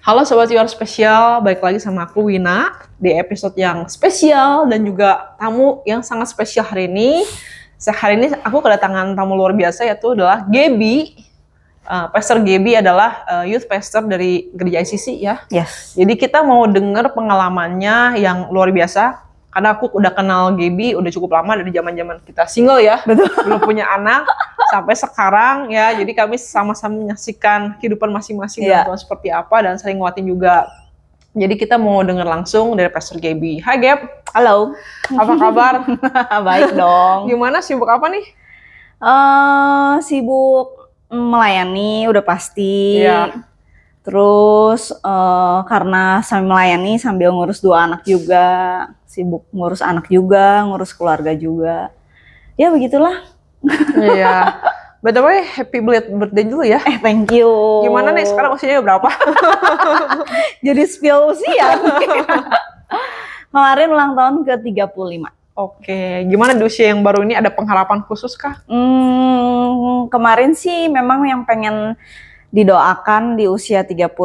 Halo Sobat Your Spesial, balik lagi sama aku Wina di episode yang spesial dan juga tamu yang sangat spesial hari ini. Hari ini aku kedatangan tamu luar biasa yaitu adalah Gaby. Pastor Gaby adalah youth pastor dari gereja ICC ya. Yes. Jadi kita mau dengar pengalamannya yang luar biasa. Karena aku udah kenal Gaby udah cukup lama dari zaman-zaman kita single ya. Betul. Belum punya anak sampai sekarang ya. Jadi kami sama-sama menyaksikan kehidupan masing-masing dan Tuhan seperti apa dan saling nguatin juga. Jadi kita mau dengar langsung dari Pastor Gaby. Hai Gab. Halo. Apa kabar? Baik dong. Gimana, sibuk apa nih? Sibuk melayani udah pasti. Iya. Terus karena sambil melayani sambil ngurus 2 anak juga, sibuk ngurus anak juga, ngurus keluarga juga. Ya begitulah. Iya. By the way, happy birthday dulu ya. Thank you. Gimana nih sekarang usianya berapa? Jadi spill usia. Kemarin ulang tahun ke-35. Oke, gimana di usia yang baru ini ada pengharapan khusus kah? Kemarin sih memang yang pengen didoakan di usia 35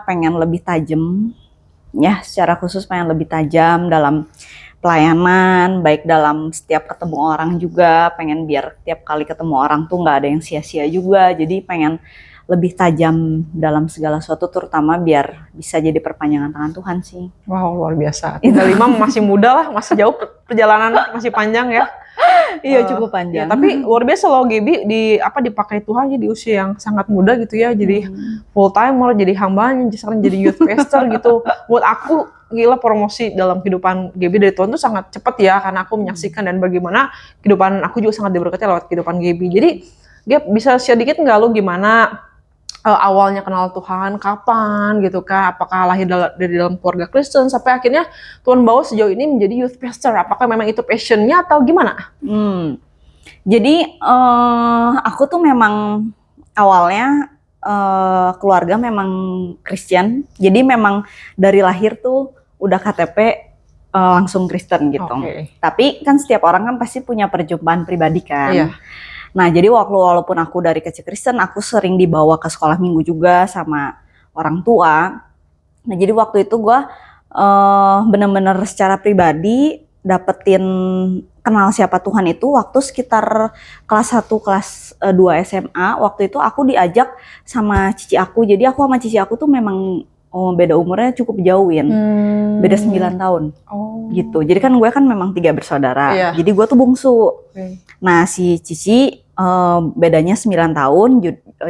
pengen lebih tajam. Ya, secara khusus pengen lebih tajam dalam pelayanan, baik dalam setiap ketemu orang juga, pengen biar tiap kali ketemu orang tuh nggak ada yang sia-sia juga, jadi pengen lebih tajam dalam segala sesuatu, terutama biar bisa jadi perpanjangan tangan Tuhan sih. Wow, luar biasa. 35 masih muda lah, masih jauh perjalanan, masih panjang ya. Iya, cukup panjang. Ya, tapi luar biasa loh Gaby dipakai Tuhan di usia yang sangat muda gitu ya, jadi full timer, jadi hambanya, sekarang jadi youth pastor gitu. Buat aku gila promosi dalam kehidupan Gaby dari Tuhan tuh sangat cepat ya, karena aku menyaksikan dan bagaimana kehidupan aku juga sangat diberkati lewat kehidupan Gaby. Jadi Gab bisa share dikit nggak lu gimana awalnya kenal Tuhan, kapan gitu kah? Apakah lahir dari dalam keluarga Kristen sampai akhirnya Tuhan bawa sejauh ini menjadi youth pastor? Apakah memang itu passionnya atau gimana? Jadi aku tuh memang awalnya keluarga memang Kristen, jadi memang dari lahir tuh udah KTP langsung Kristen gitu. Okay. Tapi kan setiap orang kan pasti punya perjumpaan pribadi kan. Iya. Nah, jadi walaupun aku dari kecil Kristen, aku sering dibawa ke sekolah minggu juga sama orang tua. Nah, jadi waktu itu gue benar-benar secara pribadi dapetin kenal siapa Tuhan itu waktu sekitar kelas 1, kelas 2 SMA. Waktu itu aku diajak sama cici aku. Jadi aku sama cici aku tuh memang beda umurnya cukup jauhin. Beda 9 tahun. Gitu. Jadi kan gue kan memang 3 bersaudara. Iya. Jadi gue tuh bungsu. Nah, si Cici bedanya 9 tahun.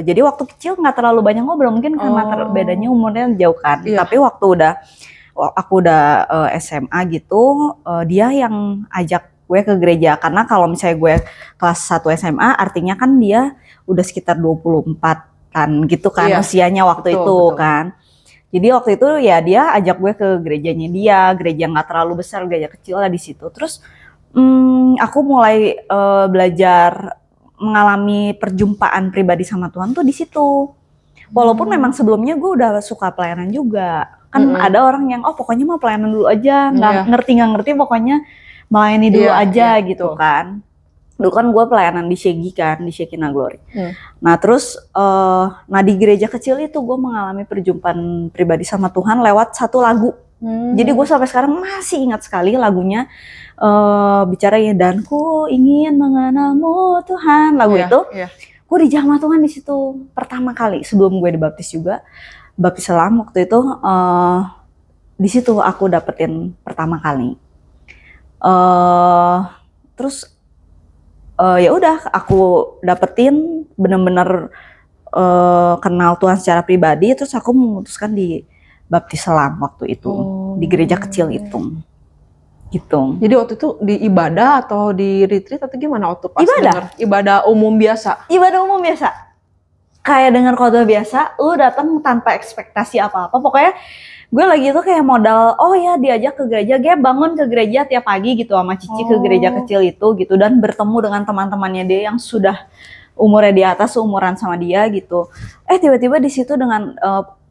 Jadi waktu kecil nggak terlalu banyak ngobrol, mungkin karena bedanya umurnya jauh kan. Iya. Tapi waktu aku udah SMA gitu, dia yang ajak gue ke gereja. Karena kalau misalnya gue kelas 1 SMA, artinya kan dia udah sekitar 24 kan gitu kan, iya, usianya waktu itu betul. kan. Jadi waktu itu ya dia ajak gue ke gerejanya dia, gereja nggak terlalu besar, gereja kecil lah di situ. Terus aku mulai belajar mengalami perjumpaan pribadi sama Tuhan tuh di situ. Walaupun memang sebelumnya gue udah suka pelayanan juga. Kan ada orang yang pokoknya mau pelayanan dulu aja, nggak ngerti pokoknya melayani dulu aja gitu kan. Dulu kan gue pelayanan di Shegi kan, di Shekinah Glory. Nah terus, di gereja kecil itu gue mengalami perjumpaan pribadi sama Tuhan lewat satu lagu. Jadi gue sampai sekarang masih ingat sekali lagunya, bicara ya, dan ku ingin mengenalmu Tuhan, lagu itu. Gue dijamah Tuhan di situ pertama kali sebelum gue dibaptis juga, baptis selam waktu itu. Di situ aku dapetin pertama kali. Terus ya udah aku dapetin bener-bener kenal Tuhan secara pribadi. Terus aku memutuskan di baptis selam waktu itu di gereja kecil itu gitu. Jadi waktu itu di ibadah atau di retreat atau gimana waktu pas Ibadah. denger? Ibadah umum biasa. Ibadah umum biasa. Kayak dengar khotbah biasa, lu datang tanpa ekspektasi apa-apa. Pokoknya gue lagi tuh kayak modal, diajak ke gereja, gue bangun ke gereja tiap pagi gitu sama Cici ke gereja kecil itu gitu, dan bertemu dengan teman-temannya dia yang sudah umurnya di atas umuran sama dia gitu. Tiba-tiba di situ dengan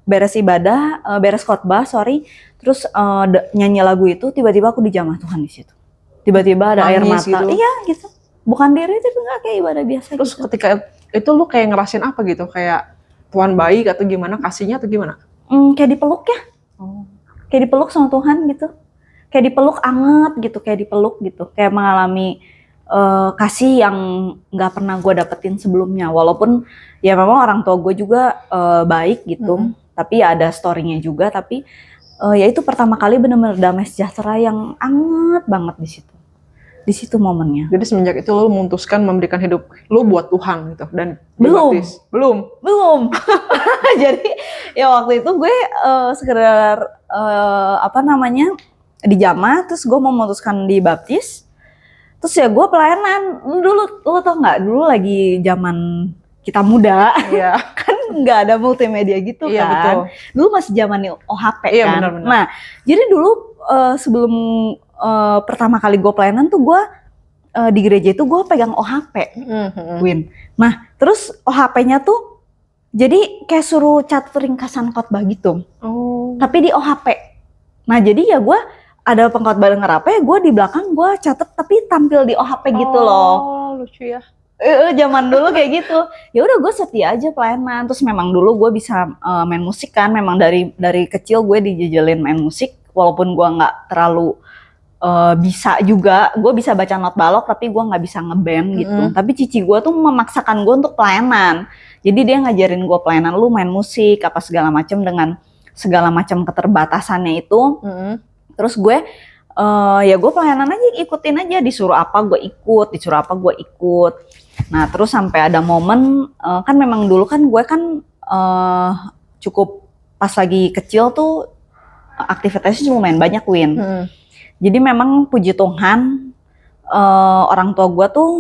beres ibadah, beres khotbah, terus nyanyi lagu itu, tiba-tiba aku dijamah Tuhan di situ. Tiba-tiba ada air mata. Gitu. Iya gitu. Bukan diri tapi nggak kayak ibadah biasa. Terus gitu. ketika itu lu kayak ngerasain apa gitu? Kayak Tuhan baik atau gimana, kasihnya atau gimana? kayak dipeluk ya, Oh. kayak dipeluk sama Tuhan gitu, kayak dipeluk anget gitu, kayak dipeluk gitu, kayak mengalami kasih yang nggak pernah gue dapetin sebelumnya. Walaupun ya memang orang tua gue juga baik gitu, tapi ya ada story-nya juga. Tapi ya itu pertama kali benar-benar damai sejahtera yang anget banget di situ momennya. Jadi semenjak itu lo memutuskan memberikan hidup lo buat Tuhan gitu dan Belum. dibaptis? Belum. Jadi ya waktu itu gue sekedar dijamah, terus gue memutuskan dibaptis. Terus ya gue pelayanan dulu, lo tau nggak, dulu lagi zaman kita muda, Iya. kan nggak ada multimedia gitu Iya, kan. betul. Dulu masih zaman OHP Iya, kan. benar-benar. Nah, jadi dulu sebelum pertama kali gue pelayanan tuh gue di gereja itu gue pegang OHP, Win. Nah, terus OHP-nya tuh jadi kayak suruh catat ringkasan khotbah gitu, Oh. tapi di OHP. Nah, jadi ya gue ada pengkhotbah denger apa ya, gue di belakang gue catet tapi tampil di OHP gitu loh. Oh, lucu ya. Zaman dulu kayak gitu. Ya udah gue setia aja pelayanan. Terus memang dulu gue bisa main musik kan. Memang dari kecil gue dijejelin main musik. Walaupun gue nggak terlalu bisa juga. Gue bisa baca not balok tapi gue nggak bisa ngeband gitu. Tapi cici gue tuh memaksakan gue untuk pelayanan. Jadi dia ngajarin gue pelayanan, lu main musik apa segala macam dengan segala macam keterbatasannya itu. Terus gue ya gue pelayanan aja, ikutin aja, disuruh apa gue ikut, disuruh apa gue ikut. Nah terus sampai ada momen kan memang dulu kan gue kan cukup pas lagi kecil tuh aktivitasnya lumayan banyak, Win. Jadi memang puji Tuhan orang tua gue tuh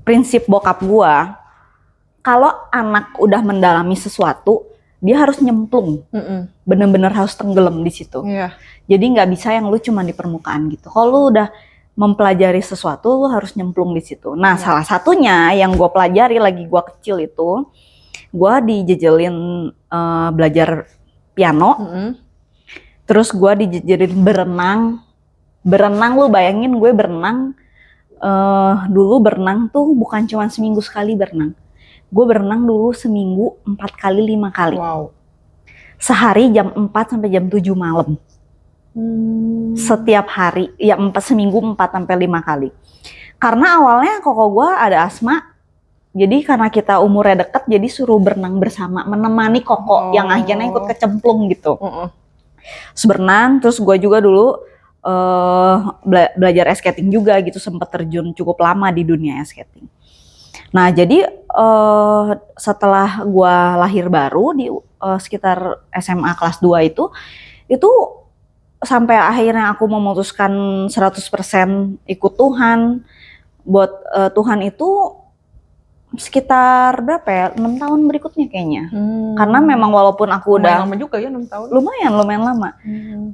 prinsip bokap gue, kalau anak udah mendalami sesuatu dia harus nyemplung, bener-bener harus tenggelam di situ. Iya. Jadi nggak bisa yang lu cuma di permukaan gitu. Kalau lu udah mempelajari sesuatu, lu harus nyemplung di situ. Nah, salah satunya yang gue pelajari lagi gue kecil itu, gue dijejelin belajar piano. Terus gue dijejelin berenang. Berenang, lu bayangin gue berenang. Dulu berenang tuh bukan cuma seminggu sekali berenang. Gue berenang dulu seminggu 4 kali 5 kali. Wow. Sehari jam 4 sampai jam 7 malam. Setiap hari, ya seminggu 4 sampai 5 kali. Karena awalnya koko gue ada asma. Jadi karena kita umurnya deket, jadi suruh berenang bersama, menemani koko yang akhirnya ikut kecemplung gitu. Terus berenang, terus gue juga dulu belajar ice skating juga gitu, sempat terjun cukup lama di dunia ice skating. Nah jadi setelah gue lahir baru di sekitar SMA kelas 2 itu sampai akhirnya aku memutuskan 100% ikut Tuhan. Buat Tuhan itu sekitar berapa ya, 6 tahun berikutnya kayaknya. Karena memang walaupun aku lumayan udah lama juga ya, 6 tahun. Lumayan lama.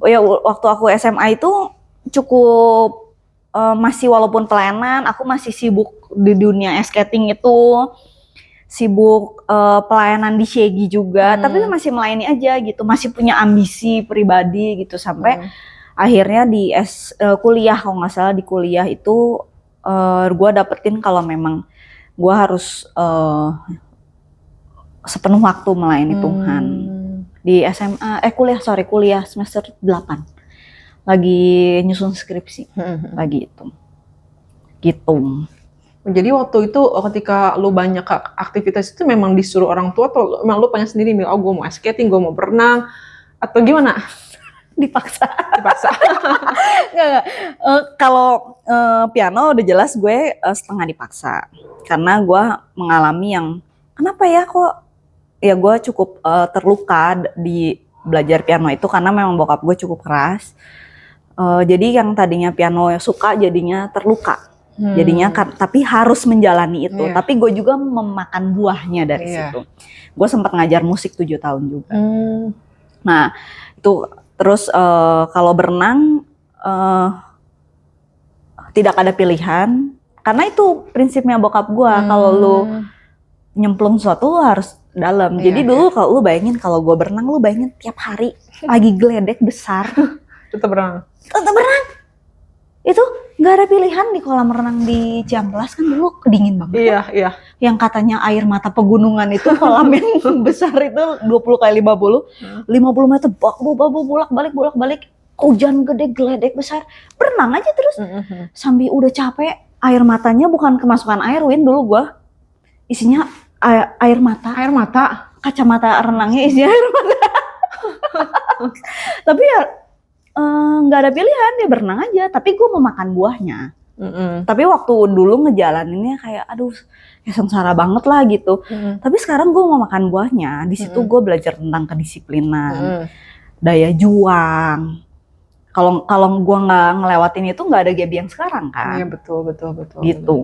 Ya waktu aku SMA itu cukup masih, walaupun pelayanan, aku masih sibuk di dunia ice skating itu, sibuk pelayanan di Shegi juga, tapi masih melayani aja gitu, masih punya ambisi pribadi gitu, sampai akhirnya di kuliah, kalau nggak salah di kuliah itu gue dapetin kalau memang gue harus sepenuh waktu melayani Tuhan. Di SMA, kuliah semester 8. Lagi nyusun skripsi, lagi itu. Gitu. Jadi waktu itu ketika lu banyak aktivitas itu memang disuruh orang tua atau memang lu pengen sendiri, oh gue mau ice skating, gue mau berenang, atau gimana? Dipaksa. Nggak. Kalau piano udah jelas gue setengah dipaksa. Karena gue mengalami yang, kenapa ya kok, ya gue cukup terluka di belajar piano itu karena memang bokap gue cukup keras. Jadi yang tadinya piano suka jadinya terluka. Jadinya tapi harus menjalani itu. Tapi gue juga memakan buahnya dari situ. Gue sempat ngajar musik 7 tahun juga. Nah itu terus kalau berenang tidak ada pilihan. Karena itu prinsipnya bokap gue. Kalau lu nyemplung sesuatu lu harus dalam. Jadi dulu kalau lu bayangin, kalau gue berenang, lu bayangin tiap hari lagi geledek besar. Tetap berenang. Itu nggak ada pilihan di kolam renang di Ciamplas kan dulu dingin banget. Iya, kan? iya. Yang katanya air mata pegunungan itu kolam yang besar itu 20 kali 50, 50 meter babu bolak-balik, hujan gede geledek besar, berenang aja terus. Sambil udah capek, air matanya bukan kemasukan air, Win, dulu gua isinya air mata. Air mata. Kacamata renangnya isinya air mata. Tapi ya nggak ada pilihan, dia berenang aja. Tapi gue mau makan buahnya. Tapi waktu dulu ngejalaninnya kayak aduh ya sengsara banget lah gitu. Tapi sekarang gue mau makan buahnya. Di situ gue belajar tentang kedisiplinan, daya juang. Kalau gue nggak ngelewatin itu nggak ada Gaby yang sekarang kan. Iya betul. Gitu.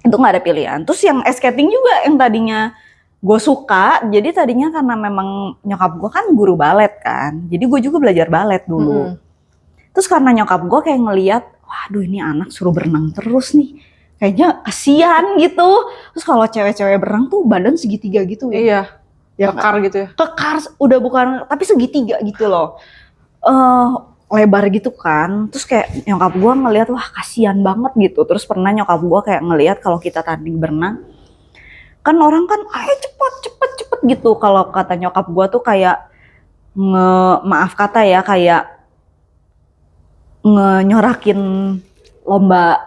Itu nggak ada pilihan. Terus yang skating juga yang tadinya gue suka, jadi tadinya karena memang nyokap gue kan guru balet kan, jadi gue juga belajar balet dulu. Terus karena nyokap gue kayak ngeliat, waduh ini anak suruh berenang terus nih, kayaknya kasihan gitu. Terus kalau cewek-cewek berenang tuh badan segitiga gitu ya. Iya, ya kekar gitu ya. Kekar, udah bukan, tapi segitiga gitu loh. Lebar gitu kan. Terus kayak nyokap gue ngeliat, wah kasihan banget gitu. Terus pernah nyokap gue kayak ngeliat kalau kita tanding berenang, kan orang kan ayo cepet gitu. Kalau kata nyokap gue tuh kayak maaf kata ya, kayak nyorakin lomba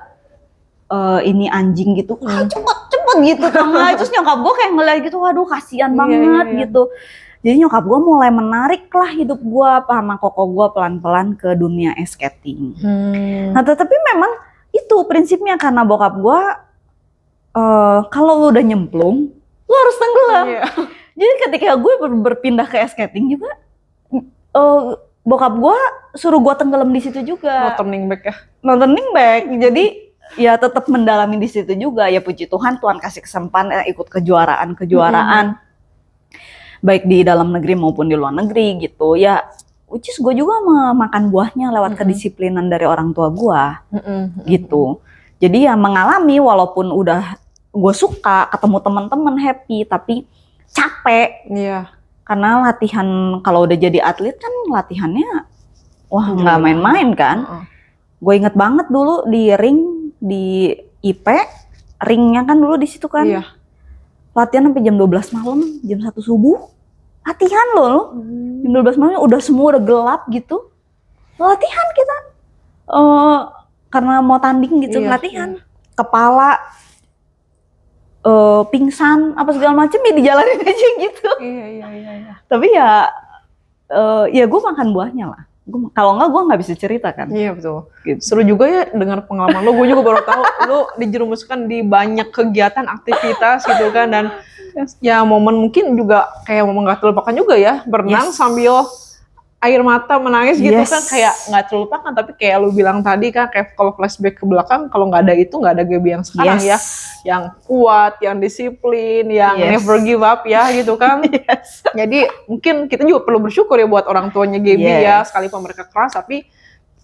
ini anjing gitu, ayo cepet gitu tengah. Terus nyokap gue kayak ngeliat gitu, waduh kasihan banget gitu. Jadi nyokap gue mulai menarik lah hidup gue sama koko gue pelan-pelan ke dunia skating. Nah tetapi memang itu prinsipnya, karena bokap gue kalau lu udah nyemplung, lu harus tenggelam. Jadi ketika gue berpindah ke skating juga, bokap gue suruh gue tenggelam di situ juga. No turning back ya. No turning back. Jadi ya tetap mendalami di situ juga. Ya puji Tuhan, Tuhan kasih kesempatan ikut kejuaraan, baik di dalam negeri maupun di luar negeri gitu. Ya, which is gue juga makan buahnya lewat kedisiplinan dari orang tua gue, gitu. Jadi ya mengalami, walaupun udah gue suka ketemu teman-teman happy, tapi capek. Iya. Karena latihan kalau udah jadi atlet kan latihannya wah nggak main-main kan. Gue inget banget dulu di ring di IP, ringnya kan dulu di situ kan. Iya. Latihan sampai jam 12 malam, jam 1 subuh. Latihan loh. Jam 12 malam udah semua udah gelap gitu. Latihan kita. Karena mau tanding gitu, latihan. Kepala pingsan apa segala macam ya dijalanin aja gitu. Iya. Tapi ya gue makan buahnya lah. Kalau enggak gue nggak bisa cerita kan. Iya betul. Gitu. Seru juga ya dengar pengalaman lo. Gue juga baru tahu lo dijerumuskan di banyak kegiatan aktivitas gitu kan, dan ya momen mungkin juga kayak momen nggak terlupakan juga ya, berenang sambil air mata menangis gitu kan, kayak nggak terlupakan. Tapi kayak lu bilang tadi kan, kayak kalau flashback ke belakang, kalau nggak ada itu nggak ada Gaby yang sekarang ya, yang kuat, yang disiplin, yang never give up ya gitu kan. Jadi mungkin kita juga perlu bersyukur ya buat orang tuanya Gaby ya, sekalipun mereka keras tapi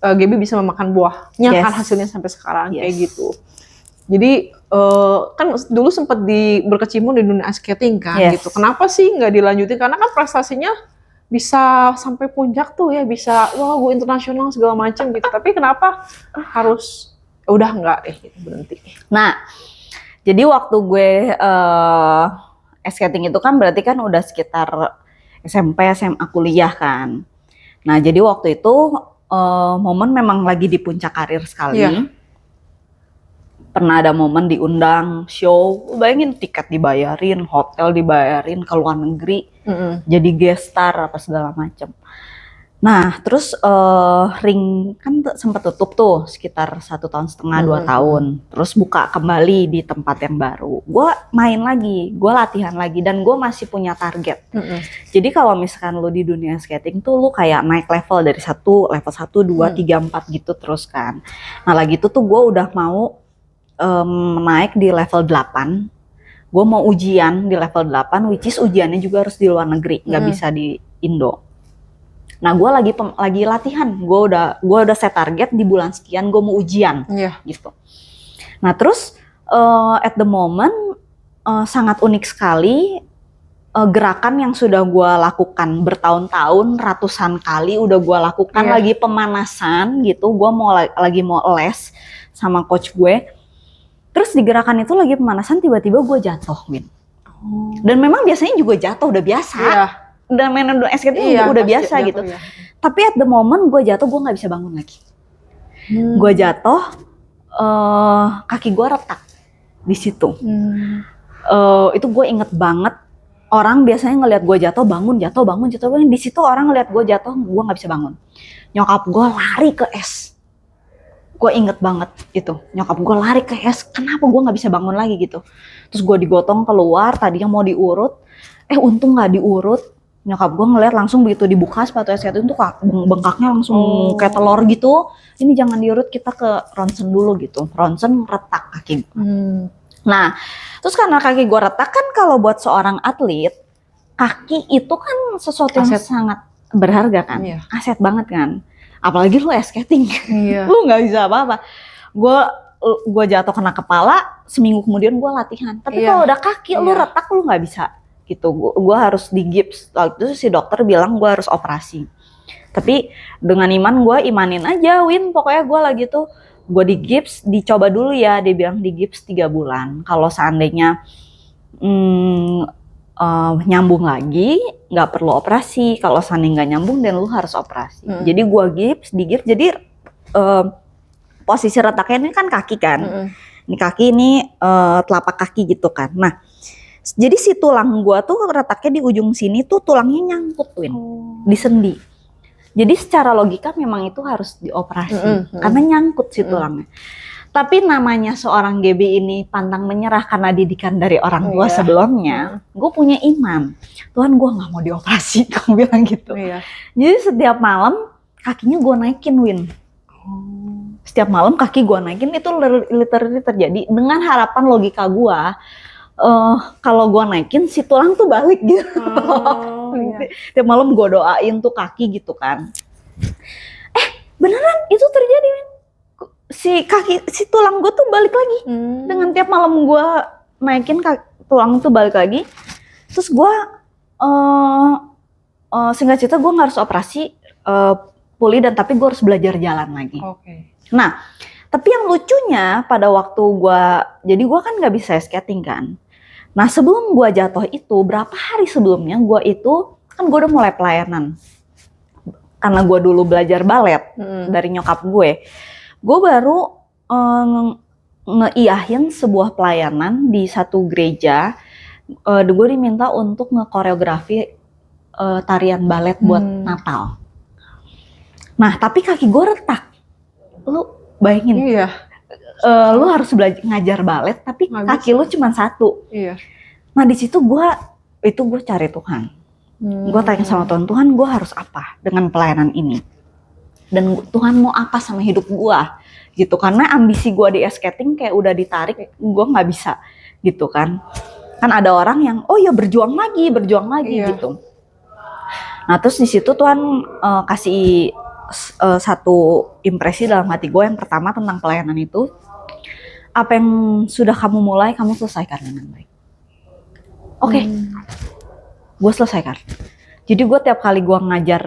Gaby bisa memakan buahnya kan hasilnya sampai sekarang kayak gitu. Jadi kan dulu sempat berkecimpung di dunia skating kan gitu. Kenapa sih nggak dilanjutin? Karena kan prestasinya bisa sampai puncak tuh ya, bisa wah gue internasional segala macam gitu. Tapi kenapa harus udah enggak deh gitu, berhenti? Nah, jadi waktu gue skating itu kan berarti kan udah sekitar SMP, SMA, kuliah kan. Nah, jadi waktu itu momen memang lagi di puncak karir sekali. Pernah ada momen diundang show, bayangin tiket dibayarin, hotel dibayarin, ke luar negeri, jadi guest star apa segala macam. Nah terus ring kan sempat tutup tuh sekitar 1,5 tahun, 2 tahun. Terus buka kembali di tempat yang baru. Gue main lagi, gue latihan lagi, dan gue masih punya target. Jadi kalau misalkan lu di dunia skating tuh lu kayak naik level dari level 1, 2, 3, 4 gitu terus kan. Nah lagi itu tuh gue udah mau naik di level 8. Gue mau ujian di level 8, which is ujiannya juga harus di luar negeri, nggak bisa di Indo. Nah gue lagi latihan, gue udah set target di bulan sekian gue mau ujian, gitu. Nah terus at the moment sangat unik sekali, gerakan yang sudah gue lakukan bertahun-tahun, ratusan kali udah gue lakukan, lagi pemanasan gitu, gue lagi mau les sama coach gue. Terus di gerakan itu lagi pemanasan, tiba-tiba gue jatuh, Win. Dan memang biasanya juga jatuh, udah biasa. Udah main skating udah biasa gitu. Tapi at the moment gue jatuh, gue nggak bisa bangun lagi. Gue jatuh, kaki gue retak di situ. Itu gue inget banget. Orang biasanya ngelihat gue jatuh bangun. Di situ orang ngelihat gue jatuh, gue nggak bisa bangun. Nyokap gue lari ke es. Gue inget banget itu. Nyokap gue lari ke es. Kenapa gue nggak bisa bangun lagi gitu? Terus gue digotong keluar. Tadinya mau diurut. Untung nggak diurut. Nyokap gue ngelihat langsung begitu dibuka sepatu es itu tuh bengkaknya langsung kayak telur gitu. Ini jangan diurut, kita ke ronsen dulu gitu. Ronsen retak kaki. Nah, terus karena kaki gue retak kan, kalau buat seorang atlet, kaki itu kan sesuatu yang sangat berharga kan, aset banget kan. Apalagi lu skating, lu nggak bisa apa-apa. Gue jatuh kena kepala, seminggu kemudian gue latihan. Tapi kalau udah kaki lu retak, lu nggak bisa gitu. Gue harus di gips. Lalu itu si dokter bilang gue harus operasi. Tapi dengan imanin aja, Win. Pokoknya gue lagi tuh, gue di gips, dicoba dulu ya. Dia bilang di gips 3 bulan. Kalau seandainya nyambung lagi, nggak perlu operasi. Kalau seandainya nggak nyambung, dan lu harus operasi. Jadi gue di gips. Jadi posisi retaknya ini kan kaki kan. Ini kaki, ini telapak kaki gitu kan. Nah, jadi si tulang gue tuh retaknya di ujung sini tuh tulangnya nyangkut, Win, di sendi. Jadi secara logika memang itu harus dioperasi karena nyangkut si tulangnya. Tapi namanya seorang GB ini pantang menyerah karena didikan dari orang tua sebelumnya. Gue punya iman, Tuhan, gue nggak mau dioperasi, gue bilang gitu. Jadi setiap malam kakinya gue naikin, Win. Setiap malam kaki gue naikin, itu literally terjadi dengan harapan logika gue. Kalau gue naikin si tulang tuh balik gitu. Tiap malam gue doain tuh kaki gitu kan. Beneran itu terjadi. Si tulang gue tuh balik lagi. Dengan tiap malam gue naikin tulang tuh balik lagi. Terus gue singkat cerita gue harus operasi pulih, dan tapi gue harus belajar jalan lagi. Nah, tapi yang lucunya pada waktu jadi gue kan nggak bisa skating kan. Nah, sebelum gue jatuh itu, berapa hari sebelumnya gue itu, kan gue udah mulai pelayanan. Karena gue dulu belajar balet dari nyokap gue baru ngeiyahin sebuah pelayanan di satu gereja. Gue diminta untuk ngekoreografi tarian balet buat Natal. Nah, tapi kaki gue retak. Lu bayangin. Lu harus belajar ngajar balet, tapi kaki lu cuma satu. Nah, di situ gue cari Tuhan. Gue tanya sama Tuhan, Tuhan, gue harus apa dengan pelayanan ini? Dan Tuhan mau apa sama hidup gue? Gitu, karena ambisi gue di skating kayak udah ditarik, gue nggak bisa gitu kan. Kan ada orang yang, oh ya berjuang lagi gitu. Nah, terus di situ Tuhan kasih satu impresi dalam hati gue. Yang pertama tentang pelayanan itu, apa yang sudah kamu mulai, kamu selesaikan dengan baik. Gue selesaikan. Jadi gue tiap kali gue ngajar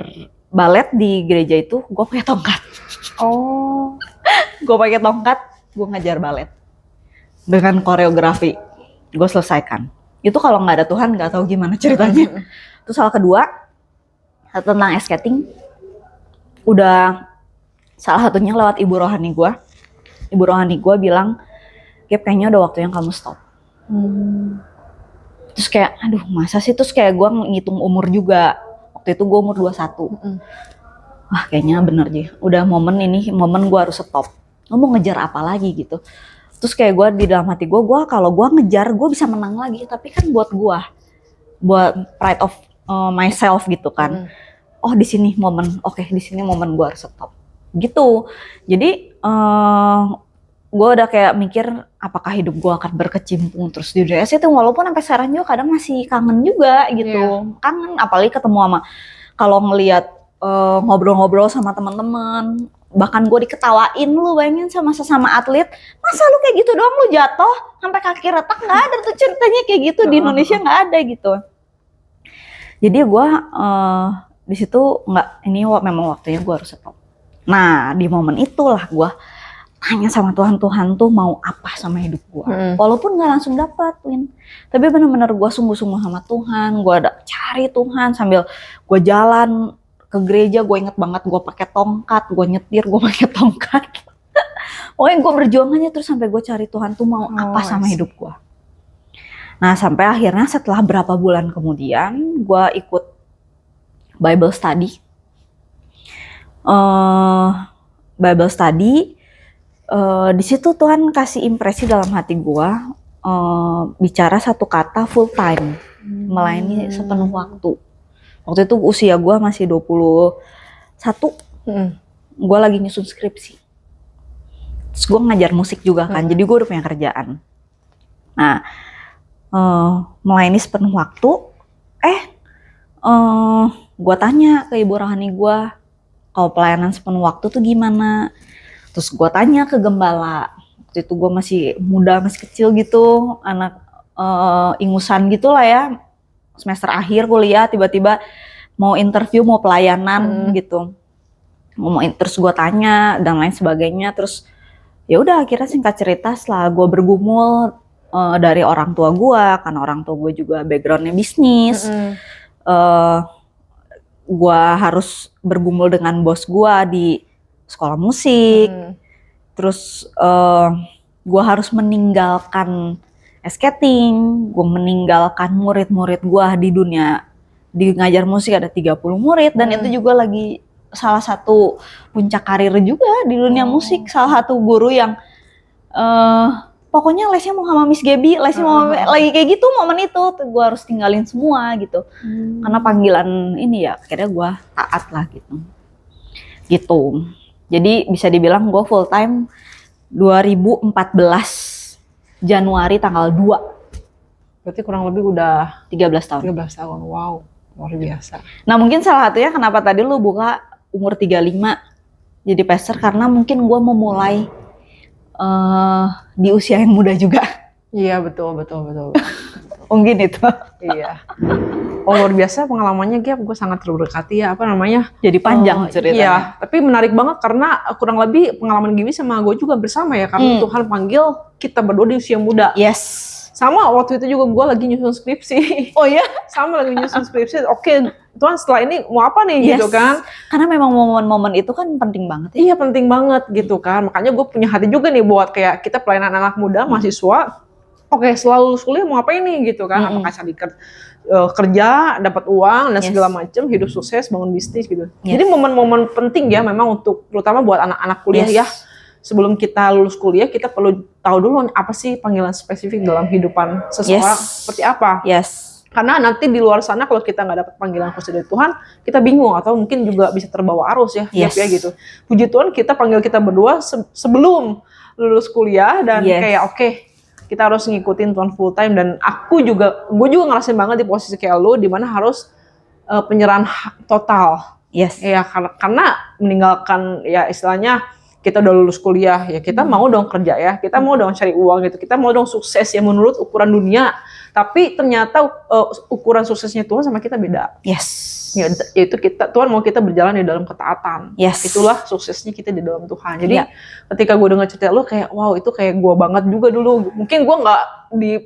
balet di gereja itu, gue pakai tongkat. Gue pakai tongkat, gue ngajar balet dengan koreografi. Gue selesaikan. Itu kalau nggak ada Tuhan, nggak tahu gimana ceritanya. Terus hal kedua tentang skating, udah salah satunya lewat ibu rohani gue. Ibu rohani gue bilang, Gap, kayaknya udah waktunya kamu stop. Terus kayak, aduh masa sih? Terus kayak gue ngitung umur juga. Waktu itu gue umur 21. Wah, kayaknya bener sih. Udah momen gue harus stop. Gue mau ngejar apa lagi gitu. Terus kayak gue di dalam hati gue kalau gue ngejar, gue bisa menang lagi. Tapi kan buat gue, buat pride of myself gitu kan. Oh, di sini momen. Di sini momen gue harus stop. Gitu. Jadi gue udah kayak mikir, apakah hidup gue akan berkecimpung terus di dunia itu, walaupun sampai sekarang juga kadang masih kangen juga gitu. Kangen, apalagi ketemu sama, kalau ngelihat ngobrol-ngobrol sama teman-teman, bahkan gue diketawain, lu bayangin sama sesama atlet, masa lu kayak gitu doang, lu jatuh sampai kaki retak, nggak ada tuh ceritanya kayak gitu di Indonesia, nggak ada gitu. Jadi gue di situ memang waktunya gue harus stop. Nah di momen itulah gue tanya sama Tuhan tuh mau apa sama hidup gue. Walaupun nggak langsung dapet, Win. Tapi bener-bener gue sungguh-sungguh sama Tuhan. Gue ada cari Tuhan sambil gue jalan ke gereja. Gue inget banget gue pakai tongkat, gue nyetir gue pakai tongkat. Pokoknya gue berjuang aja terus sampai gue cari Tuhan tuh mau apa sama hidup gue. Nah sampai akhirnya setelah berapa bulan kemudian gue ikut Bible study. Bible study. Di situ Tuhan kasih impresi dalam hati gue bicara satu kata full time, melayani sepenuh waktu. Waktu itu usia gue masih 21, gue lagi nyusun skripsi. Terus gue ngajar musik juga kan, jadi gue udah punya kerjaan. Nah, melayani sepenuh waktu, gue tanya ke ibu rohani gue, kalau pelayanan sepenuh waktu tuh gimana? Terus gue tanya ke gembala, waktu itu gue masih muda, masih kecil gitu, anak ingusan gitu lah ya, semester akhir kuliah, tiba-tiba mau interview, mau pelayanan gitu. Terus gue tanya dan lain sebagainya, terus ya udah akhirnya singkat cerita setelah gue bergumul dari orang tua gue, karena orang tua gue juga backgroundnya bisnis, gue harus bergumul dengan bos gue di sekolah musik, terus gue harus meninggalkan skating, gue meninggalkan murid-murid gue di dunia, di ngajar musik ada 30 murid, dan itu juga lagi salah satu puncak karir juga di dunia musik, salah satu guru yang pokoknya lesnya mau sama Miss Gaby, lesnya mau lagi kayak gitu, momen itu gue harus tinggalin semua gitu, karena panggilan ini ya, akhirnya gue taat lah gitu. Jadi bisa dibilang gue full time 2014 Januari tanggal 2. Berarti kurang lebih udah 13 tahun. 13 tahun, wow, luar biasa. Nah mungkin salah satunya kenapa tadi lu buka umur 35 jadi pastor, karena mungkin gue memulai di usia yang muda juga. Iya betul. Mungkin itu. Iya. Oh luar biasa pengalamannya Gap, gue sangat terberkati ya, jadi panjang ceritanya. Iya, tapi menarik banget karena kurang lebih pengalaman Gaby sama gue juga bersama ya, karena Tuhan panggil kita berdua di usia muda. Yes. Sama waktu itu juga gue lagi nyusun skripsi. Oh ya? Sama lagi nyusun skripsi. Oke, Tuhan setelah ini mau apa nih gitu kan? Karena memang momen-momen itu kan penting banget ya. Iya penting banget gitu kan. Makanya gue punya hati juga nih buat kayak kita pelayanan anak muda, mahasiswa. Oke, setelah lulus kuliah mau apa ini gitu kan? Apakah cari kerja, dapat uang dan segala macam, hidup sukses, bangun bisnis gitu. Jadi momen-momen penting ya memang untuk terutama buat anak-anak kuliah ya. Sebelum kita lulus kuliah, kita perlu tahu dulu apa sih panggilan spesifik dalam kehidupan seseorang seperti apa. Karena nanti di luar sana kalau kita nggak dapat panggilan khusus dari Tuhan, kita bingung atau mungkin juga bisa terbawa arus ya, ya gitu. Puji Tuhan kita panggil kita berdua sebelum lulus kuliah dan kayak oke, kita harus ngikutin Tuhan full time, dan gue juga ngerasain banget di posisi kayak lo, di mana harus penyerahan total. Ya karena meninggalkan ya istilahnya kita udah lulus kuliah ya, kita mau dong kerja ya, kita mau dong cari uang gitu, kita mau dong sukses ya menurut ukuran dunia, tapi ternyata ukuran suksesnya Tuhan sama kita beda. Yaitu Tuhan mau kita berjalan di dalam ketaatan. Itulah suksesnya kita di dalam Tuhan. Jadi ketika gue dengar cerita lo kayak wow, itu kayak gue banget juga dulu. Mungkin gue nggak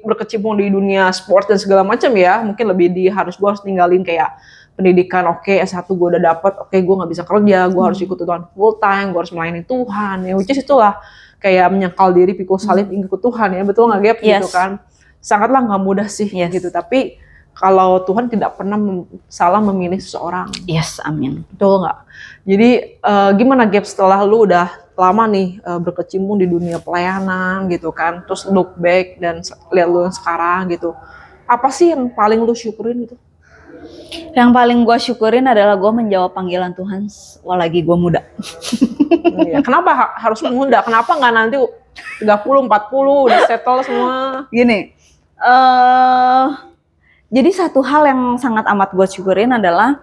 berkecimpung di dunia sport dan segala macam ya, mungkin lebih gue harus ninggalin kayak pendidikan. S1 gue udah dapet, gue nggak bisa kerja, gue harus ikut Tuhan full time, gue harus melayani Tuhan ya, which is itulah kayak menyangkal diri, pikul salib, ikut Tuhan ya, betul nggak Gap? Gitu kan, sangatlah nggak mudah sih gitu, tapi kalau Tuhan tidak pernah salah memilih seseorang. Amin. Betul nggak? Jadi gimana Gap setelah lu udah lama nih berkecimpung di dunia pelayanan gitu kan, terus look back dan lihat lu yang sekarang gitu, apa sih yang paling lu syukurin gitu? Yang paling gue syukurin adalah gue menjawab panggilan Tuhan lagi gue muda. Kenapa harus muda? Kenapa nggak nanti 30, 40 udah settle semua? Gini, jadi satu hal yang sangat amat gue syukurin adalah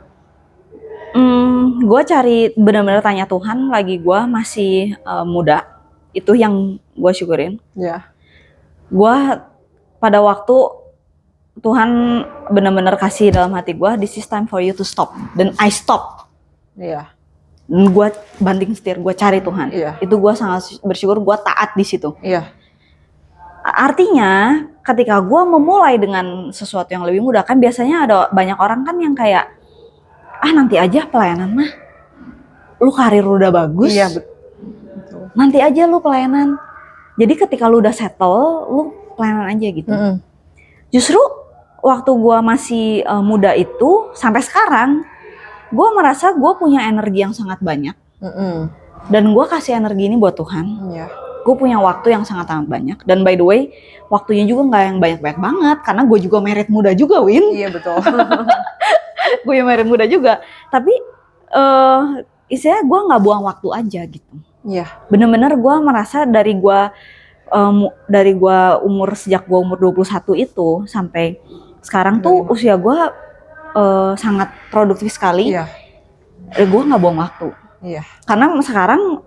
gue cari benar-benar tanya Tuhan lagi gue masih muda. Itu yang gue syukurin. Gue pada waktu Tuhan benar-benar kasih dalam hati gue, this is time for you to stop. Dan I stop. Iya. Dan gue banting setir, gue cari Tuhan. Iya. Itu gue sangat bersyukur, gue taat di situ. Iya. Artinya ketika gue memulai dengan sesuatu yang lebih mudah, kan biasanya ada banyak orang kan yang kayak, nanti aja pelayanan mah, lu karir lu udah bagus, Iya, betul. nanti aja lu pelayanan. Jadi ketika lu udah settle, lu pelayanan aja gitu. Justru waktu gue masih muda itu, sampai sekarang, gue merasa gue punya energi yang sangat banyak. Dan gue kasih energi ini buat Tuhan. Iya. Gue punya waktu yang sangat amat banyak. Dan by the way, waktunya juga nggak yang banyak-banyak banget. Karena gue juga married muda juga, Win. Iya, betul. Gue yang married muda juga. Tapi istilahnya gue nggak buang waktu aja gitu. Iya. Bener-bener gue merasa dari gue umur, sejak gue umur 21 itu sampai sekarang tuh usia gue sangat produktif sekali. Iya. Gue nggak buang waktu. Iya. Karena sekarang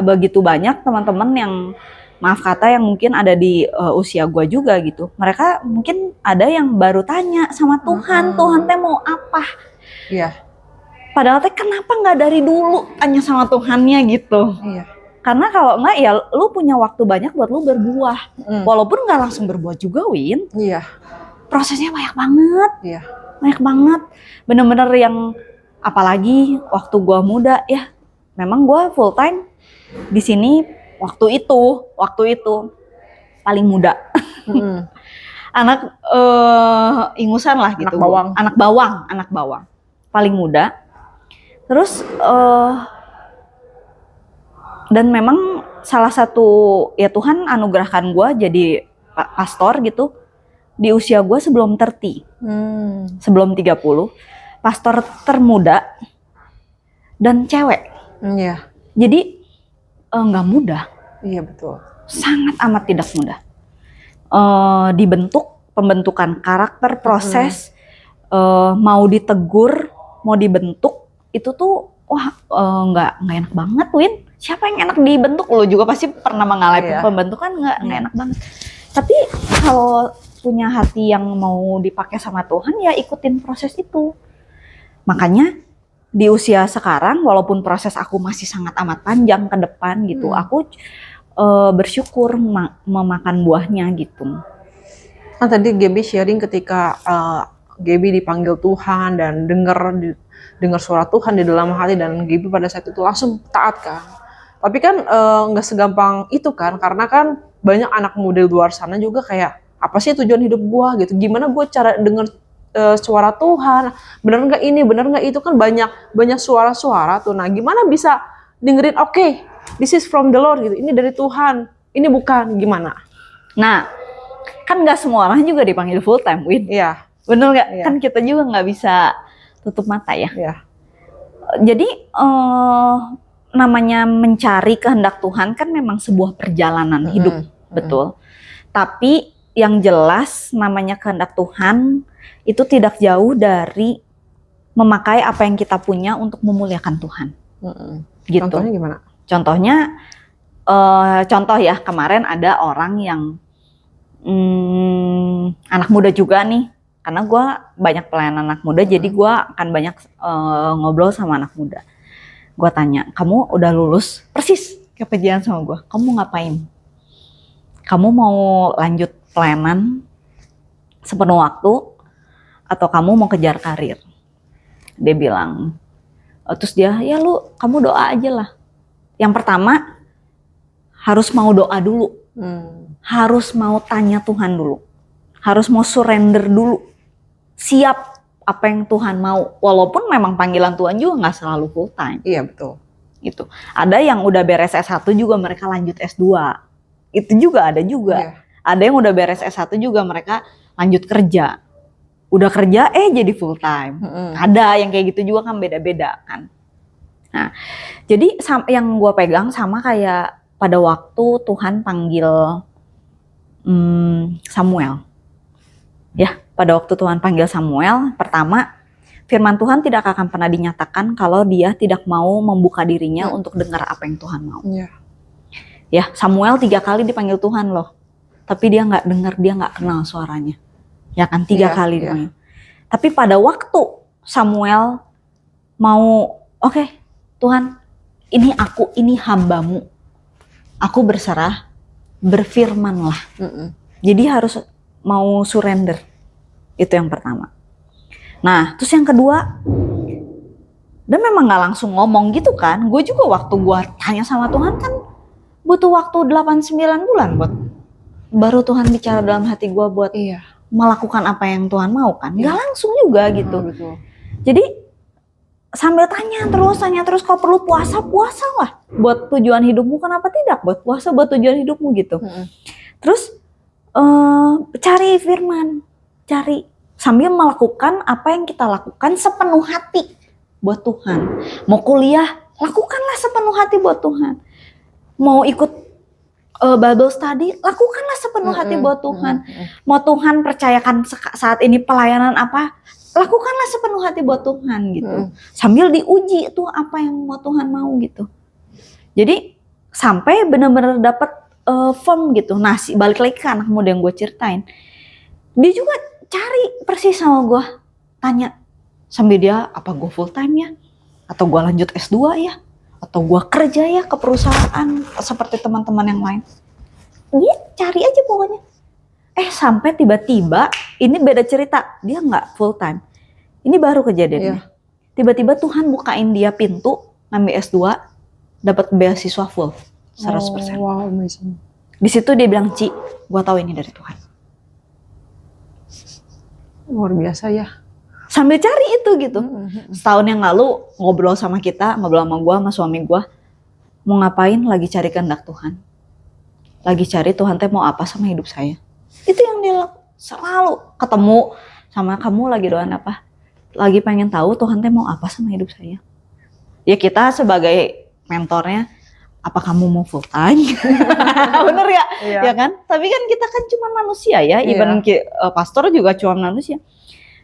begitu banyak teman-teman yang, maaf kata, yang mungkin ada di usia gue juga gitu. Mereka mungkin ada yang baru tanya sama Tuhan, Tuhan teh mau apa? Iya. Padahal teh kenapa nggak dari dulu tanya sama Tuhannya gitu? Iya. Karena kalau nggak ya lu punya waktu banyak buat lu berbuah. Walaupun nggak langsung berbuah juga, Win. Iya. Prosesnya banyak banget. Iya. Banyak banget. Bener-bener yang, apalagi waktu gue muda ya, memang gue full time di sini waktu itu paling muda. Anak ingusan lah gitu. Anak bawang paling muda. Terus dan memang salah satu, ya Tuhan anugerahkan gue jadi pastor gitu di usia gue sebelum 30. Sebelum 30, pastor termuda dan cewek. Iya. Jadi nggak mudah. Iya, betul. Sangat amat tidak mudah. Dibentuk, pembentukan karakter, proses, mau ditegur, mau dibentuk, itu tuh nggak enak banget, Win. Siapa yang enak dibentuk? Lo juga pasti pernah mengalami pembentukan, nggak enak banget. Tapi kalau punya hati yang mau dipakai sama Tuhan, ya ikutin proses itu. Makanya di usia sekarang, walaupun proses aku masih sangat amat panjang ke depan gitu, aku bersyukur memakan buahnya gitu. Kan tadi Gaby sharing ketika Gaby dipanggil Tuhan dan dengar suara Tuhan di dalam hati, dan Gaby pada saat itu langsung taat kan. Tapi kan nggak segampang itu kan, karena kan banyak anak muda di luar sana juga kayak, apa sih tujuan hidup gua gitu? Gimana gua cara dengar suara Tuhan, bener nggak ini, bener nggak itu, kan banyak suara-suara tuh. Nah, gimana bisa dengerin, oke, this is from the Lord gitu, ini dari Tuhan, ini bukan, gimana? Nah, kan nggak semua orang juga dipanggil full time, Win. Iya. Bener nggak? Iya. Kan kita juga nggak bisa tutup mata ya. Iya. Jadi namanya mencari kehendak Tuhan kan memang sebuah perjalanan hidup, betul. Tapi yang jelas namanya kehendak Tuhan itu tidak jauh dari memakai apa yang kita punya untuk memuliakan Tuhan. Gitu. Contohnya gimana? Contohnya, contoh ya, kemarin ada orang yang anak muda juga nih, karena gue banyak pelayanan anak muda, jadi gue akan banyak ngobrol sama anak muda. Gue tanya, kamu udah lulus? Persis kepejian sama gue, kamu ngapain? Kamu mau lanjut pelayanan sepenuh waktu, atau kamu mau kejar karir? Dia bilang, terus dia, ya kamu doa aja lah. Yang pertama, harus mau doa dulu. Harus mau tanya Tuhan dulu. Harus mau surrender dulu. Siap apa yang Tuhan mau. Walaupun memang panggilan Tuhan juga nggak selalu full time. Iya, betul. Gitu. Ada yang udah beres S1 juga mereka lanjut S2. Itu juga ada juga. Iya. Ada yang udah beres S1 juga mereka lanjut kerja. Udah kerja jadi full time. Ada yang kayak gitu juga, kan beda-beda kan. Nah, jadi yang gue pegang sama kayak pada waktu Tuhan panggil Samuel. Ya, pada waktu Tuhan panggil Samuel, pertama firman Tuhan tidak akan pernah dinyatakan kalau dia tidak mau membuka dirinya untuk dengar apa yang Tuhan mau. Ya, Samuel 3 kali dipanggil Tuhan loh. Tapi dia nggak dengar, dia nggak kenal suaranya. Ya kan 3 kali. Tapi pada waktu Samuel mau, oke, Tuhan, ini aku, ini hambamu. Aku berserah, berfirmanlah. Jadi harus mau surrender. Itu yang pertama. Nah, terus yang kedua, dan memang gak langsung ngomong gitu kan. Gue juga waktu gue tanya sama Tuhan kan butuh waktu 8-9 bulan buat baru Tuhan bicara dalam hati gue buat melakukan apa yang Tuhan mau kan. Gak langsung juga gitu. Betul. Jadi sambil tanya terus kalau perlu puasa lah buat tujuan hidupmu, kenapa tidak buat puasa buat tujuan hidupmu gitu. Terus cari firman, cari sambil melakukan apa yang kita lakukan sepenuh hati buat Tuhan. Mau kuliah, lakukanlah sepenuh hati buat Tuhan. Mau ikut Bible study, lakukanlah sepenuh hati buat Tuhan. Mau Tuhan percayakan saat ini pelayanan apa, lakukanlah sepenuh hati buat Tuhan gitu. Sambil diuji tuh apa yang mau Tuhan mau gitu. Jadi sampai benar-benar dapat firm gitu. Nah, balik lagi ke anak muda yang gue ceritain, dia juga cari persis sama gue, tanya sambil dia, apa gue full time ya, atau gue lanjut S2 ya, atau gue kerja ya ke perusahaan seperti teman-teman yang lain. Dia cari aja pokoknya. Sampai tiba-tiba, ini beda cerita, dia nggak full time. Ini baru kejadiannya. Tiba-tiba Tuhan bukain dia pintu, ngambil S2, dapat beasiswa full, 100%. Wow, amazing. Di situ dia bilang, Ci, gue tahu ini dari Tuhan. Luar biasa ya. Sambil cari itu gitu. Setahun yang lalu ngobrol sama gue, sama suami gue, mau ngapain, lagi cari kehendak Tuhan. Lagi cari Tuhan teh mau apa sama hidup saya. Itu yang dia selalu ketemu sama, kamu lagi doan apa? Lagi pengen tahu Tuhan teh mau apa sama hidup saya. Ya kita sebagai mentornya, apa kamu mau full time? Bener ya? Ya kan? Tapi kan kita kan cuma manusia ya, even pastor juga cuma manusia.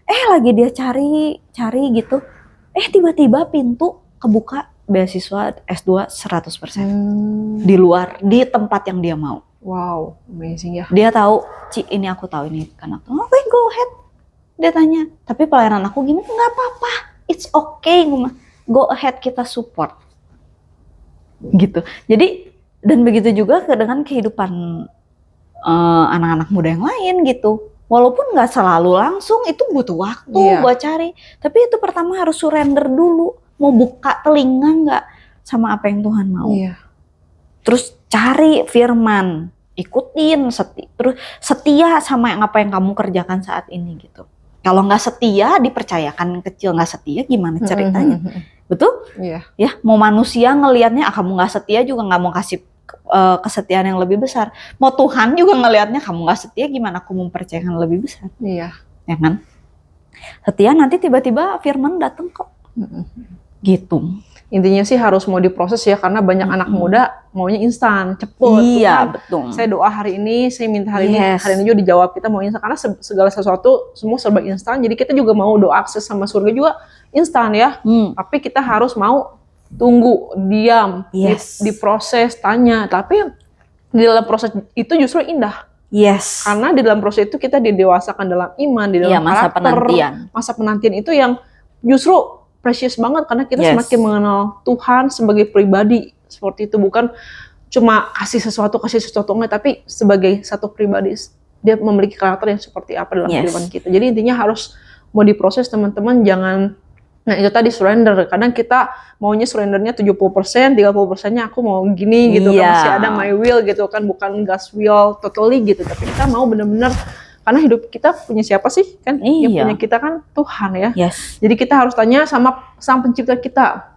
Lagi dia cari gitu. Tiba-tiba pintu kebuka beasiswa S2 100%. Di luar, di tempat yang dia mau. Wow, amazing ya. Dia tahu, Ci, ini aku tahu ini kan aku. Oke, go ahead. Dia tanya, tapi pelayanan aku gini, nggak apa-apa. It's okay, go ahead, kita support. Gitu. Jadi, dan begitu juga dengan kehidupan anak-anak muda yang lain gitu. Walaupun nggak selalu langsung, itu butuh waktu buat cari. Tapi itu pertama harus surrender dulu. Mau buka telinga nggak sama apa yang Tuhan mau. Terus cari firman, ikutin, terus setia sama apa yang kamu kerjakan saat ini gitu. Kalau nggak setia, dipercayakan kecil, nggak setia gimana ceritanya? Betul? Ya, mau manusia ngelihatnya kamu nggak setia juga nggak mau kasih kesetiaan yang lebih besar. Mau Tuhan juga ngelihatnya kamu nggak setia, gimana aku mempercayakan lebih besar? Ya kan? Setia nanti tiba-tiba firman datang kok. Gitu. Intinya sih harus mau diproses ya, karena banyak anak muda maunya instan, cepet. Iya, betul. Saya doa hari ini, saya minta hari ini juga dijawab, kita mau instan. Karena segala sesuatu semua serba instan, jadi kita juga mau doa akses sama surga juga instan ya. Tapi kita harus mau tunggu, diam, diproses, tanya. Tapi di dalam proses itu justru indah. Karena di dalam proses itu kita didewasakan dalam iman, di dalam karakter. Masa penantian itu yang justru precious banget, karena kita semakin mengenal Tuhan sebagai pribadi seperti itu, bukan cuma kasih sesuatu enggak, tapi sebagai satu pribadi dia memiliki karakter yang seperti apa dalam kehidupan kita. Jadi intinya harus mau diproses teman-teman, jangan itu tadi surrender. Kadang kita maunya surrendernya 70%, 30%-nya aku mau gini gitu kan, masih ada my will gitu kan, bukan God's will totally gitu, tapi kita mau benar-benar. Karena hidup kita punya siapa sih kan? Yang punya kita kan Tuhan ya. Jadi kita harus tanya sama Sang Pencipta kita.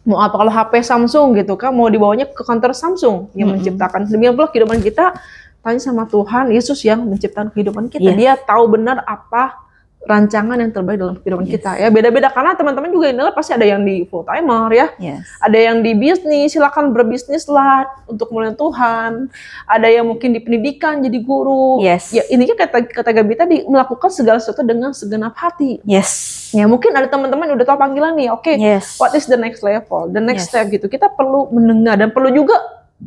Mau apa, kalau HP Samsung gitu kan, mau dibawanya ke kantor Samsung yang menciptakan. Demikian pula kehidupan kita, tanya sama Tuhan Yesus yang menciptakan kehidupan kita. Dia tahu benar apa rancangan yang terbaik dalam kehidupan kita ya. Beda-beda, karena teman-teman juga ini pasti ada yang di full timer ya, ada yang di bisnis, silakan berbisnis lah untuk melayani Tuhan, ada yang mungkin di pendidikan jadi guru. Ya intinya kata Gabi tadi, melakukan segala sesuatu dengan segenap hati. Ya mungkin ada teman-teman udah tahu panggilan nih, what is the next level, the next step gitu. Kita perlu mendengar dan perlu juga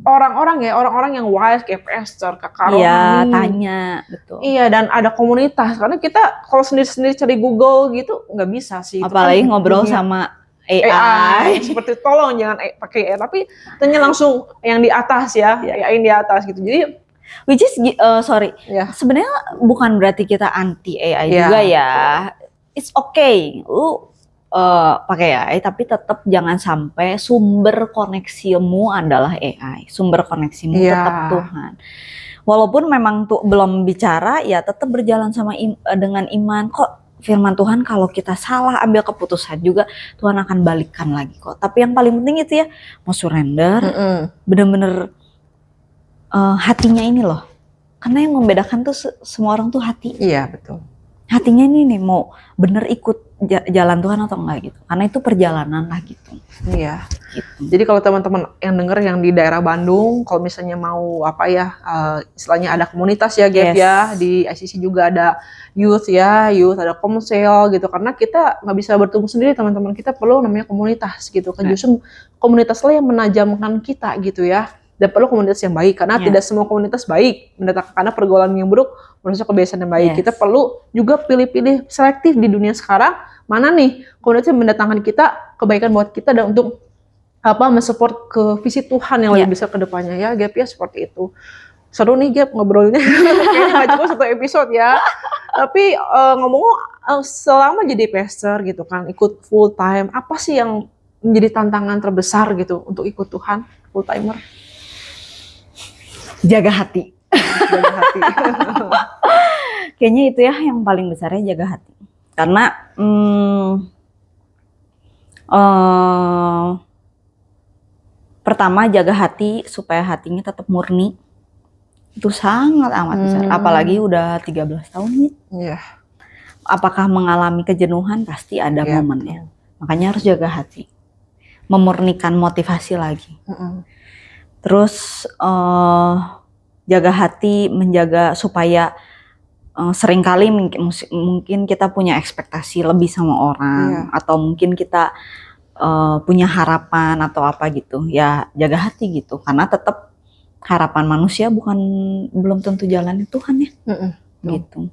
orang-orang yang wise kayak pastor, kakak Iya, rohani. tanya, betul. Iya, dan ada komunitas. Karena kita kalau sendiri-sendiri cari Google gitu nggak bisa sih. Itu Apalagi kan ngobrol dunia sama AI. AI. Seperti tolong jangan pakai AI, tapi tanya langsung yang di atas ya, Iya. AI yang di atas gitu. Jadi Which is, sorry, ya, sebenarnya bukan berarti kita anti AI Iya, juga ya. It's okay, lu pakai AI, tapi tetap jangan sampai sumber koneksimu adalah AI. Sumber koneksimu Iya. tetap Tuhan. Walaupun memang tuh belum bicara, ya tetap berjalan sama dengan iman. Kok firman Tuhan kalau kita salah ambil keputusan juga Tuhan akan balikkan lagi kok. Tapi yang paling penting itu ya mau surrender, bener-bener hatinya ini loh. Karena yang membedakan tuh semua orang tuh hati. Iya, betul. Hatinya ini nih mau bener ikut jalan Tuhan atau enggak gitu. Karena itu perjalanan lah gitu. Iya. Gitu. Jadi kalau teman-teman yang denger yang di daerah Bandung, kalau misalnya mau apa ya, istilahnya ada komunitas ya, Gap Yes. ya, di ICC juga ada youth ya, ada komsel gitu. Karena kita nggak bisa bertumbuh sendiri, teman-teman, kita perlu namanya komunitas gitu. Kan justru komunitas lah yang menajamkan kita gitu ya. Dan perlu komunitas yang baik, karena Yeah. tidak semua komunitas baik mendatangkan, karena pergaulan yang buruk merusak kebiasaan yang baik. Yes. Kita perlu juga pilih-pilih selektif di dunia sekarang, mana nih komunitas yang mendatangkan kita kebaikan buat kita dan untuk mensupport ke visi Tuhan yang lebih besar ke depannya ya, Gap ya, seperti itu. Seru nih Gap ngobrolnya. Kayaknya nggak cukup satu episode ya. Tapi ngomong-ngomong, selama jadi pastor gitu kan, ikut full time, apa sih yang menjadi tantangan terbesar gitu untuk ikut Tuhan full timer? Jaga hati. Jaga hati. Kayaknya itu ya yang paling besarnya, jaga hati. Karena pertama jaga hati supaya hatinya tetap murni. Itu sangat amat besar. Apalagi udah 13 tahun nih. Iya. Apakah mengalami kejenuhan? Pasti ada momennya. Makanya harus jaga hati. Memurnikan motivasi lagi. Terus jaga hati, menjaga supaya seringkali mungkin kita punya ekspektasi lebih sama orang, atau mungkin kita punya harapan atau apa gitu, ya jaga hati gitu, karena tetap harapan manusia belum tentu jalannya Tuhan ya, gitu.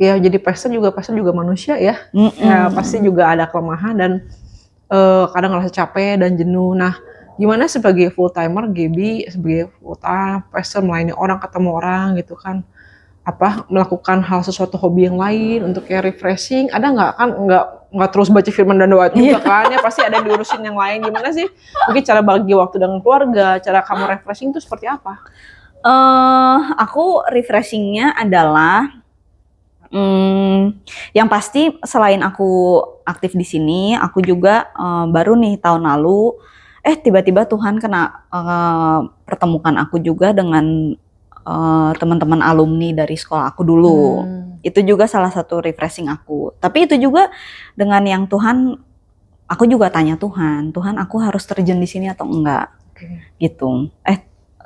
Ya jadi pastor juga manusia ya, ya pasti juga ada kelemahan dan kadang ngerasa capek dan jenuh. Nah, gimana sebagai full timer Gaby, sebagai full time pastor melayani orang, ketemu orang gitu kan, melakukan hal sesuatu hobi yang lain untuk kayak refreshing, ada nggak? Kan nggak terus baca firman dan doa juga kan, ya pasti ada diurusin yang lain. Gimana sih mungkin cara bagi waktu dengan keluarga, cara kamu refreshing itu seperti apa? Aku refreshingnya adalah yang pasti selain aku aktif di sini, aku juga baru nih tahun lalu tiba-tiba Tuhan pertemukan aku juga dengan teman-teman alumni dari sekolah aku dulu. Itu juga salah satu refreshing aku. Tapi itu juga dengan yang Tuhan, aku juga tanya Tuhan aku harus terjun di sini atau enggak, gitu.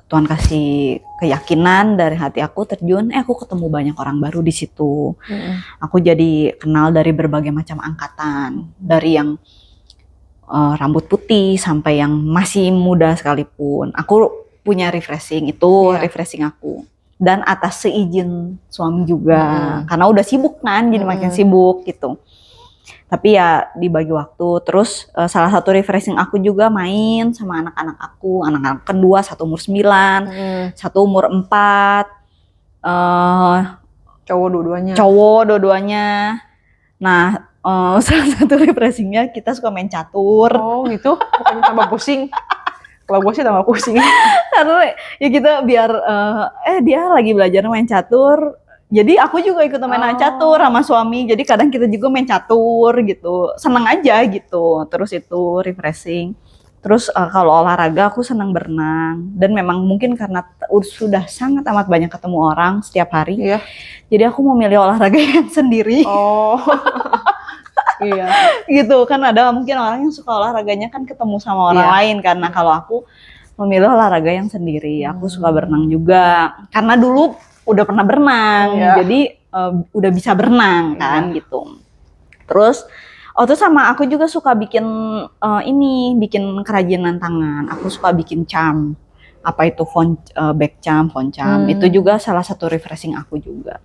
Tuhan kasih keyakinan dari hati aku terjun, aku ketemu banyak orang baru di situ. Aku jadi kenal dari berbagai macam angkatan, dari yang rambut putih sampai yang masih muda sekalipun. Aku punya refreshing itu, refreshing aku. Dan atas seizin suami juga, karena udah sibuk kan, jadi makin sibuk gitu. Tapi ya dibagi waktu. Terus salah satu refreshing aku juga main sama anak-anak aku. Anak-anak kedua, satu umur 9, satu umur 4. Cowok dua-duanya. Nah, salah satu refreshingnya kita suka main catur. Oh gitu, bukannya tambah pusing. Kalau gue sih tambah pusing. Karena ya kita biar dia lagi belajar main catur, jadi aku juga ikut main catur sama suami. Jadi kadang kita juga main catur gitu, seneng aja gitu. Terus itu refreshing. Terus kalau olahraga aku senang berenang, dan memang mungkin karena sudah sangat amat banyak ketemu orang setiap hari. Jadi aku mau milih olahraga yang sendiri. Iya. Gitu kan, ada mungkin orang yang suka olahraganya kan ketemu sama orang lain, karena kalau aku memilih olahraga yang sendiri. Aku suka berenang juga karena dulu udah pernah berenang, jadi udah bisa berenang kan gitu. Terus terus sama aku juga suka bikin bikin kerajinan tangan. Aku suka bikin charm apa itu backcam, foncam, itu juga salah satu refreshing aku juga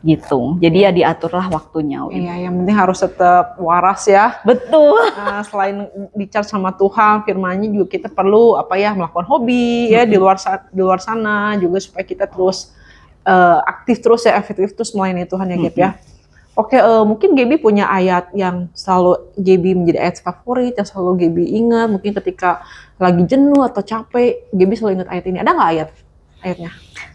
gitu. Jadi ya diaturlah waktunya. Iya, yang penting harus tetap waras ya. Betul. Nah, selain di-charge sama Tuhan, firman-Nya juga kita perlu melakukan hobi ya di luar sana juga supaya kita terus aktif terus ya, efektif terus melayani Tuhan ya, Gap ya. Oke, mungkin Gaby punya ayat yang selalu Gaby menjadi ayat favorit, yang selalu Gaby ingat, mungkin ketika lagi jenuh atau capek, Gaby selalu ingat ayat ini. Ada nggak ayatnya?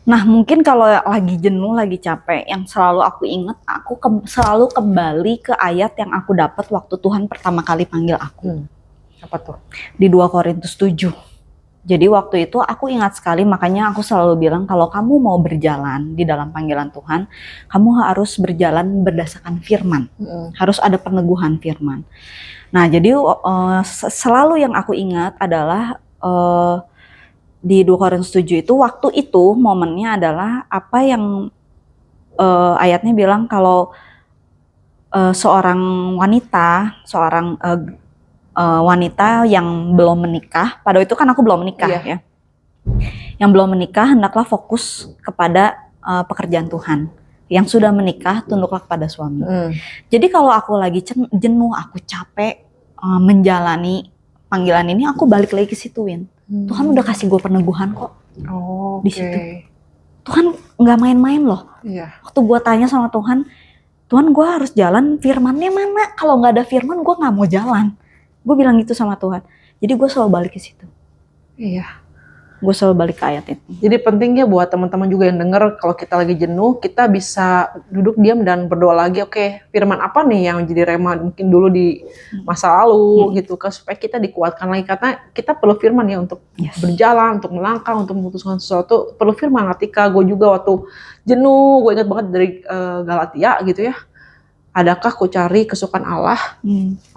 Nah, mungkin kalau lagi jenuh, lagi capek, yang selalu aku ingat, aku selalu kembali ke ayat yang aku dapat waktu Tuhan pertama kali panggil aku. Apa tuh? Di 2 Korintus 7. Jadi waktu itu aku ingat sekali, makanya aku selalu bilang kalau kamu mau berjalan di dalam panggilan Tuhan, kamu harus berjalan berdasarkan firman. Harus ada peneguhan firman. Nah, jadi selalu yang aku ingat adalah di 2 Korintus 7 itu, waktu itu momennya adalah apa yang ayatnya bilang kalau seorang wanita, wanita yang belum menikah, pada itu kan aku belum menikah ya. Yang belum menikah hendaklah fokus kepada pekerjaan Tuhan. Yang sudah menikah tunduklah kepada suami. Jadi kalau aku lagi jenuh, aku capek menjalani panggilan ini, aku balik lagi ke situ, Win. Tuhan udah kasih gue peneguhan kok. Di situ. Tuhan nggak main-main loh. Waktu gue tanya sama Tuhan, Tuhan gue harus jalan, firmannya mana? Kalau nggak ada firman, gue nggak mau jalan. Gue bilang gitu sama Tuhan. Jadi gue selalu balik ke situ. Iya. Gue selalu balik ke ayat itu. Jadi pentingnya buat teman-teman juga yang denger, kalau kita lagi jenuh, kita bisa duduk diam dan berdoa lagi. Oke, firman apa nih yang jadi rema mungkin dulu di masa lalu gitu kan, supaya kita dikuatkan lagi. Karena kita perlu firman ya untuk berjalan, untuk melangkah, untuk memutuskan sesuatu. Perlu firman. Ketika gue juga waktu jenuh, gue ingat banget dari Galatia gitu ya. Adakah aku cari kesukaan Allah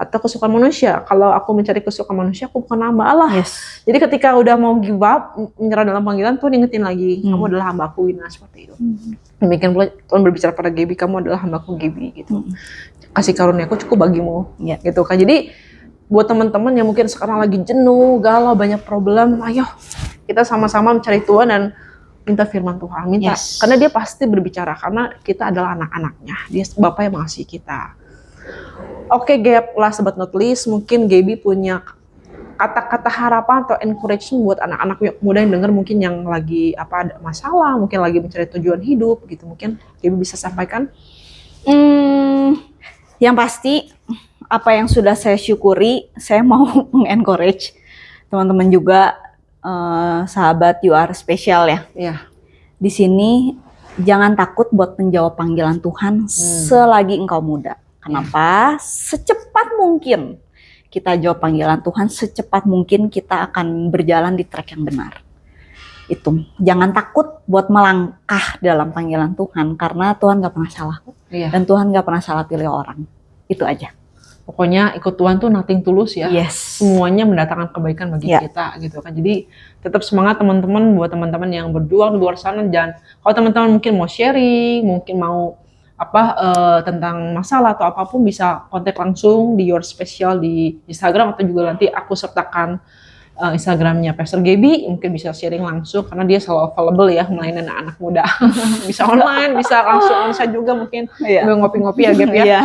atau kesukaan manusia? Kalau aku mencari kesukaan manusia, aku bukan hamba Allah. Jadi ketika udah mau give up, menyerah dalam panggilan, Tuhan ingetin lagi, kamu adalah hambaku, Wina, seperti itu. Demikian pula Tuhan berbicara pada Gaby, kamu adalah hambaku Gaby gitu. Kasih karuniaku cukup bagimu, gitu kan. Jadi buat teman-teman yang mungkin sekarang lagi jenuh, galau, banyak problem, ayo kita sama-sama mencari Tuhan dan minta firman Tuhan, karena dia pasti berbicara, karena kita adalah anak-anaknya, dia Bapa yang mengasihi kita. Oke, Gap, last but not least, mungkin Gaby punya kata-kata harapan atau encouragement buat anak-anak muda yang dengar, mungkin yang lagi ada masalah, mungkin lagi mencari tujuan hidup gitu, mungkin Gaby bisa sampaikan? Yang pasti, apa yang sudah saya syukuri, saya mau mengencourage teman-teman juga. Sahabat, you are special ya. Di sini jangan takut buat menjawab panggilan Tuhan selagi engkau muda. Kenapa? Secepat mungkin kita jawab panggilan Tuhan, secepat mungkin kita akan berjalan di track yang benar. Itu, jangan takut buat melangkah dalam panggilan Tuhan, karena Tuhan gak pernah salah. Dan Tuhan gak pernah salah pilih orang. Itu aja. Pokoknya ikut Tuhan tuh nothing tulus ya. Semuanya mendatangkan kebaikan bagi kita gitu kan. Jadi tetap semangat teman-teman, buat teman-teman yang berjuang di luar sana. Dan kalau teman-teman mungkin mau sharing, mungkin mau tentang masalah atau apapun, bisa kontak langsung di Your Special di Instagram, atau juga nanti aku sertakan Instagramnya Pastor Gaby, mungkin bisa sharing langsung karena dia selalu available ya melayani anak-anak muda. Bisa online, bisa langsung bisa juga mungkin ngopi-ngopi ya, Gap ya.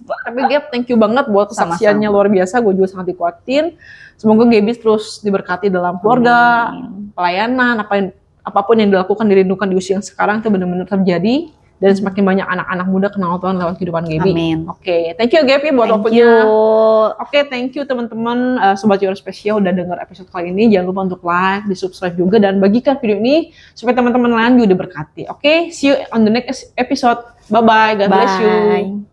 Tapi Gap, thank you banget buat kesaksiannya, luar biasa. Gue juga sangat dikuatin. Semoga Gaby terus diberkati dalam keluarga, pelayanan, apapun yang dilakukan, dirindukan di usia yang sekarang itu benar-benar terjadi. Dan semakin banyak anak-anak muda kenal Tuhan lewat kehidupan Gaby. Oke, thank you Gaby buat waktunya. Oke, thank you teman-teman, Sobat Your Special udah dengar episode kali ini. Jangan lupa untuk like, di subscribe juga, dan bagikan video ini supaya teman-teman lain juga diberkati. Oke, see you on the next episode. Bye-bye, God bless you.